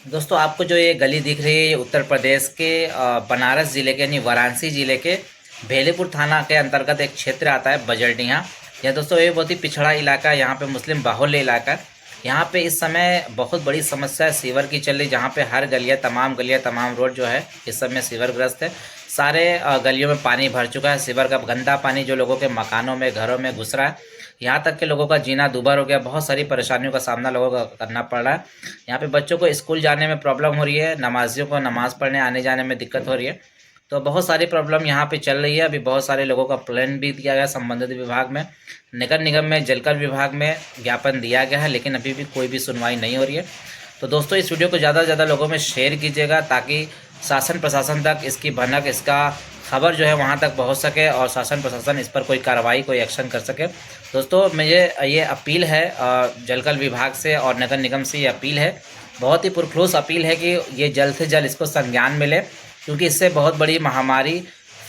दोस्तों आपको जो ये गली दिख रही है ये उत्तर प्रदेश के बनारस ज़िले के यानी वाराणसी ज़िले के भेलीपुर थाना के अंतर्गत एक क्षेत्र आता है बजरडीहा। यह दोस्तों ये बहुत ही पिछड़ा इलाका है, यहाँ पे मुस्लिम बाहुल्य इलाका है। यहाँ पे इस समय बहुत बड़ी समस्या सीवर की चल रही, जहाँ पे हर गलियाँ तमाम रोड जो है इस समय सीवरग्रस्त है। सारे गलियों में पानी भर चुका है। सीवर का गंदा पानी जो लोगों के मकानों में घरों में घुस रहा है, यहाँ तक कि लोगों का जीना दूभर हो गया। बहुत सारी परेशानियों का सामना लोगों को करना पड़ रहा है। यहाँ पे बच्चों को स्कूल जाने में प्रॉब्लम हो रही है, नमाजियों को नमाज़ पढ़ने आने जाने में दिक्कत हो रही है। तो बहुत सारी प्रॉब्लम यहाँ पे चल रही है। अभी बहुत सारे लोगों का प्लान भी दिया गया संबंधित विभाग में, नगर निगम में, जलकर विभाग में ज्ञापन दिया गया है, लेकिन अभी भी कोई भी सुनवाई नहीं हो रही है। तो दोस्तों इस वीडियो को ज़्यादा से ज़्यादा लोगों में शेयर कीजिएगा ताकि शासन प्रशासन तक इसकी भनक, इसका खबर जो है वहाँ तक पहुँच सके और शासन प्रशासन इस पर कोई कार्रवाई, कोई एक्शन कर सके। दोस्तों मुझे ये अपील है जलकर विभाग से और नगर निगम से, ये अपील है, बहुत ही पुरखलूस अपील है कि ये जल्द से जल्द इसको संज्ञान मिले, क्योंकि इससे बहुत बड़ी महामारी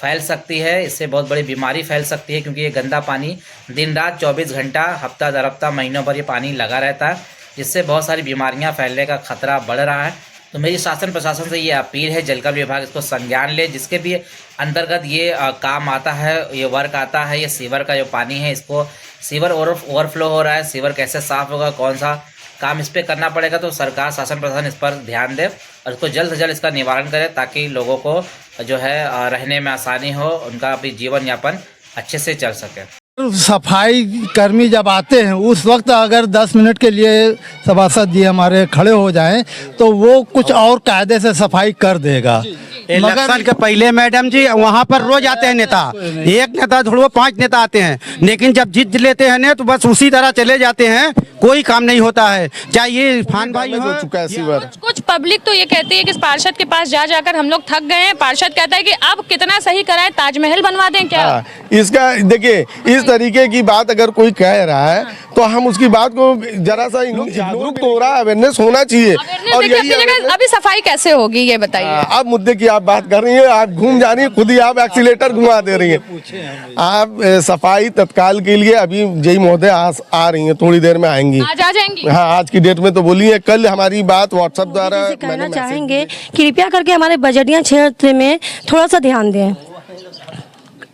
फैल सकती है, इससे बहुत बड़ी बीमारी फैल सकती है। क्योंकि ये गंदा पानी दिन रात 24 घंटा, हफ्ता दर हफ्ता, महीनों भर ये पानी लगा रहता है, जिससे बहुत सारी बीमारियां फैलने का खतरा बढ़ रहा है। तो मेरी शासन प्रशासन से ये अपील है, जलकर विभाग इसको संज्ञान ले, जिसके भी अंतर्गत ये काम आता है, ये वर्क आता है। ये सीवर का जो पानी है, इसको सीवर ओवरफ्लो हो रहा है, सीवर कैसे साफ़ होगा, कौन सा काम इस पर करना पड़ेगा। तो सरकार, शासन प्रशासन इस पर ध्यान दे और इसको जल्द से जल्द इसका निवारण करे, ताकि लोगों को जो है रहने में आसानी हो, उनका भी जीवन यापन अच्छे से चल सके। सफाई कर्मी जब आते हैं उस वक्त अगर 10 मिनट के लिए सभासद जी हमारे खड़े हो जाएं तो वो कुछ और कायदे से सफाई कर देगा। इलेक्शन के पहले मैडम जी वहाँ पर रोज आते हैं नेता, एक नेता छोड़ो 5 नेता आते हैं, लेकिन जब जीत लेते हैं ना तो बस उसी तरह चले जाते हैं, कोई काम नहीं होता है। क्या ये इरफान भाई हो चुका है सीवर। कुछ पब्लिक तो ये कहती है कि इस पार्षद के पास जा जाकर हम लोग थक गए हैं। पार्षद कहता है कि अब कितना सही कराए, ताजमहल बनवा दें क्या? इसका देखिए, इस तरीके की बात अगर कोई कह रहा है तो हम उसकी बात को जरा सा जागरूक तो हो रहा है, अवेयरनेस होना चाहिए। और अभी सफाई कैसे होगी ये बताइए। अब मुद्दे की आप बात कर रही हैं, आप घूम जा रही हैं, खुद ही आप एक्सीलेटर घुमा दे रही हैं। आप सफाई तत्काल के लिए अभी जय महोदय आ रही हैं, थोड़ी देर में आएंगी। आज आ जाएंगी? हाँ, आज की डेट में तो बोली है। कल हमारी बात व्हाट्सएप द्वारा कहना चाहेंगे, कृपया करके हमारे बजरडीहा क्षेत्र में थोड़ा सा ध्यान दें।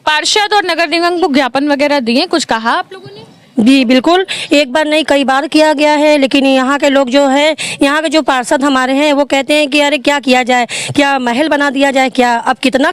पार्षद और नगर निगम को ज्ञापन वगैरह दिए, कुछ कहा आप लोगों ने? जी बिल्कुल, एक बार नहीं कई बार किया गया है, लेकिन यहाँ के लोग जो है, यहाँ के जो पार्षद हमारे हैं वो कहते हैं कि अरे क्या किया जाए, क्या महल बना दिया जाए क्या, अब कितना।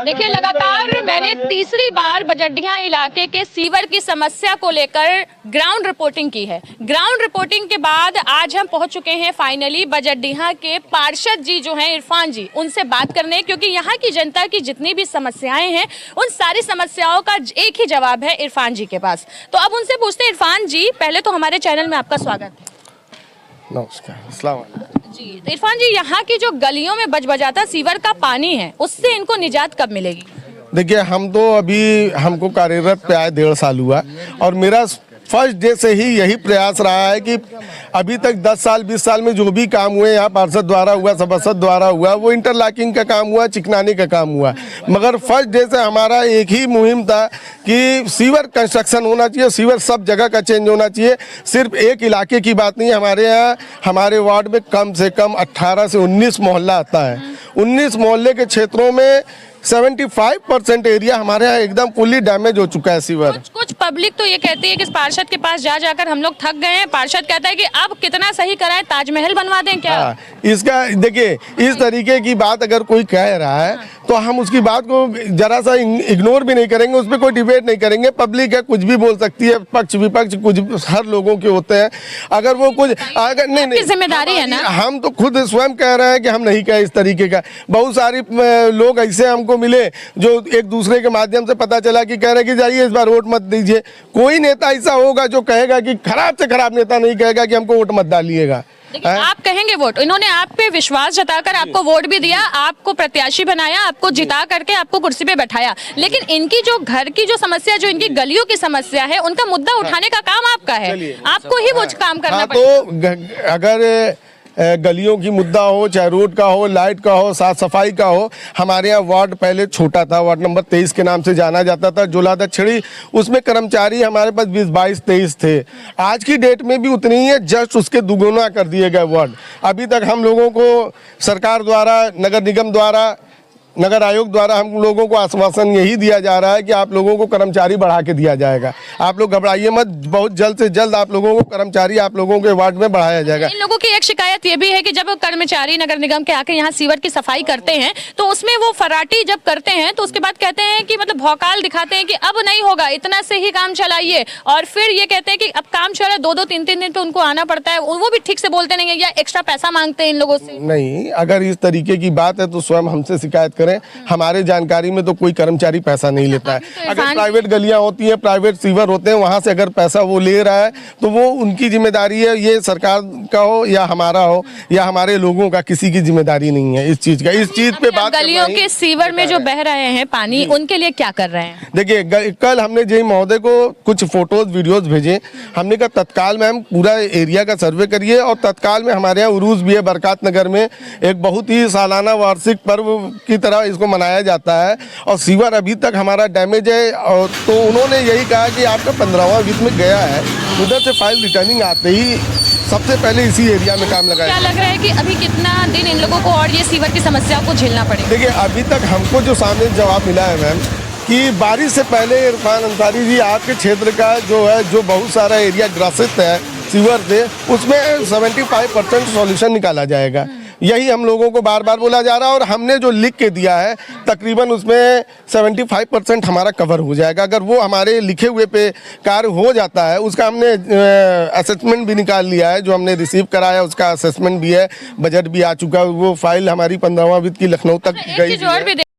देखिए, लगातार मैंने तीसरी बार बजरडीहा इलाके के सीवर की समस्या को लेकर ग्राउंड रिपोर्टिंग की है। ग्राउंड रिपोर्टिंग के बाद आज हम पहुंच चुके हैं फाइनली बजरडीहा के पार्षद जी जो हैं इरफान जी, उनसे बात करने, क्योंकि यहाँ की जनता की जितनी भी समस्याएं हैं उन सारी समस्याओं का एक ही जवाब है इरफान जी के पास। तो अब उनसे पूछते हैं। इरफान जी, पहले तो हमारे चैनल में आपका स्वागत है। नमस्कार, अस्सलाम वालेकुम जी। तो इरफान जी, यहाँ की जो गलियों में बजबजाता सीवर का पानी है, उससे इनको निजात कब मिलेगी? देखिए, हम तो अभी हमको कार्यरत पे आए 1.5 साल हुआ और मेरा फर्स्ट डे से ही यही प्रयास रहा है कि अभी तक 10 साल 20 साल में जो भी काम हुए यहाँ पार्षद द्वारा हुआ, सभासद द्वारा हुआ, वो इंटरलॉकिंग का काम हुआ, चिकनाने का काम हुआ, मगर फर्स्ट डे से हमारा एक ही मुहिम था कि सीवर कंस्ट्रक्शन होना चाहिए, सीवर सब जगह का चेंज होना चाहिए। सिर्फ एक इलाके की बात नहीं, हमारे यहाँ हमारे वार्ड में कम से कम 18 से 19 मोहल्ला आता है। 19 मोहल्ले के क्षेत्रों में 75% एरिया हमारे यहाँ एकदम फुल्ली डैमेज हो चुका है सीवर। कुछ पब्लिक तो ये कहती है कि इस पार्षद के पास जा जाकर हम लोग थक गए हैं। पार्षद कहता है कि अब कितना सही कराए, ताजमहल बनवा दें क्या? इसका देखिए, इस तरीके की बात अगर कोई कह रहा है तो हम उसकी बात को जरा सा इग्नोर भी नहीं करेंगे, उस पर कोई डिबेट नहीं करेंगे। पब्लिक है, कुछ भी बोल सकती है, पक्ष विपक्ष कुछ हर लोगों के होते हैं। अगर वो कुछ अगर नहीं जिम्मेदारी है ना, हम तो खुद स्वयं कह रहे हैं कि हम नहीं कहे इस तरीके का। बहुत सारी लोग ऐसे हमको मिले जो एक दूसरे के माध्यम से पता चला कि कह रहे कि जाइए इस बार वोट मत दीजिए। कोई नेता ऐसा होगा जो कहेगा कि खराब से खराब नेता नहीं कहेगा कि हमको वोट मत डालिएगा। लेकिन आप कहेंगे वोट, इन्होंने आप पे विश्वास जताकर आपको वोट भी दिया, आपको प्रत्याशी बनाया, आपको जिता करके आपको कुर्सी पे बैठाया, लेकिन इनकी जो घर की जो समस्या, जो इनकी गलियों की समस्या है, उनका मुद्दा उठाने का काम आपका है, आपको ही वो काम करना पड़ेगा। तो अगर गलियों की मुद्दा हो, चाहे रोड का हो, लाइट का हो, साफ सफाई का हो, हमारे यहाँ वार्ड पहले छोटा था, वार्ड नंबर 23 के नाम से जाना जाता था, जोला दक्षिणी, उसमें कर्मचारी हमारे पास 20, 22, 23 थे। आज की डेट में भी उतनी ही है, जस्ट उसके दुगुना कर दिए गए वार्ड। अभी तक हम लोगों को सरकार द्वारा, नगर निगम द्वारा, नगर आयोग द्वारा हम लोगों को आश्वासन यही दिया जा रहा है कि आप लोगों को कर्मचारी बढ़ा के दिया जाएगा। आप लोग घबराइए मत, बहुत जल्द से जल्द आप लोगों को कर्मचारी आप लोगों के वार्ड में बढ़ाया जाएगा। इन लोगों की एक शिकायत ये भी है कि जब कर्मचारी नगर निगम के आके यहाँ सीवर की सफाई करते हैं तो उसमें वो फराटी जब करते हैं तो उसके बाद कहते हैं कि मतलब भौकाल दिखाते हैं कि अब नहीं होगा, इतना से ही काम चलाइए, और फिर ये कहते हैं कि अब काम चला 2-2, 3-3 दिन पे उनको आना पड़ता है, वो भी ठीक से बोलते नहीं है या एक्स्ट्रा पैसा मांगते हैं इन लोगों से। नहीं, अगर इस तरीके की बात है तो स्वयं हमसे शिकायत करें, हमारे जानकारी में तो कोई कर्मचारी पैसा नहीं लेता है। अगर प्राइवेट गलियां होती हैं, प्राइवेट सीवर होते हैं, वहां से अगर पैसा वो ले रहा है तो वो उनकी जिम्मेदारी है, ये सरकार का हो या हमारा हो या हमारे लोगों का, किसी की जिम्मेदारी नहीं है इस चीज का। इस चीज पे बात गलियों के सीवर में जो बह रहे हैं पानी, उनके लिए क्या कर रहे हैं? देखिए, कल हमने जेई महोदय को कुछ फोटोज वीडियोज भेजे, हमने कहा तत्काल में हम पूरा एरिया का सर्वे करिए, और तत्काल में हमारे यहाँ उरूस भी है बरकात नगर में, एक बहुत ही सालाना वार्षिक पर्व की तरह इसको मनाया जाता है, और सीवर अभी तक हमारा डैमेज है। और तो उन्होंने यही कहा कि आपका 15वां वित्त में गया है, उधर से फाइल रिटर्निंग आते ही सबसे पहले इसी एरिया में काम लगाया। क्या लग रहा है कि अभी कितना दिन इन लोगों को और ये सीवर की समस्या को झेलना पड़ेगा? देखिए, अभी तक हमको जो सामने जवाब मिला है मैम कि बारिश से पहले इरफान अंसारी जी आपके क्षेत्र का जो है, जो बहुत सारा एरिया ग्रसित है सीवर से, उसमें 75% सॉल्यूशन निकाला जाएगा। यही हम लोगों को बार बार बोला जा रहा है, और हमने जो लिख के दिया है तकरीबन उसमें 75% हमारा कवर हो जाएगा। अगर वो हमारे लिखे हुए पे कार्य हो जाता है, उसका हमने असेसमेंट भी निकाल लिया है, जो हमने रिसीव कराया उसका असेसमेंट भी है, बजट भी आ चुका है, वो फाइल हमारी 15वां वित्त की लखनऊ तक गई है।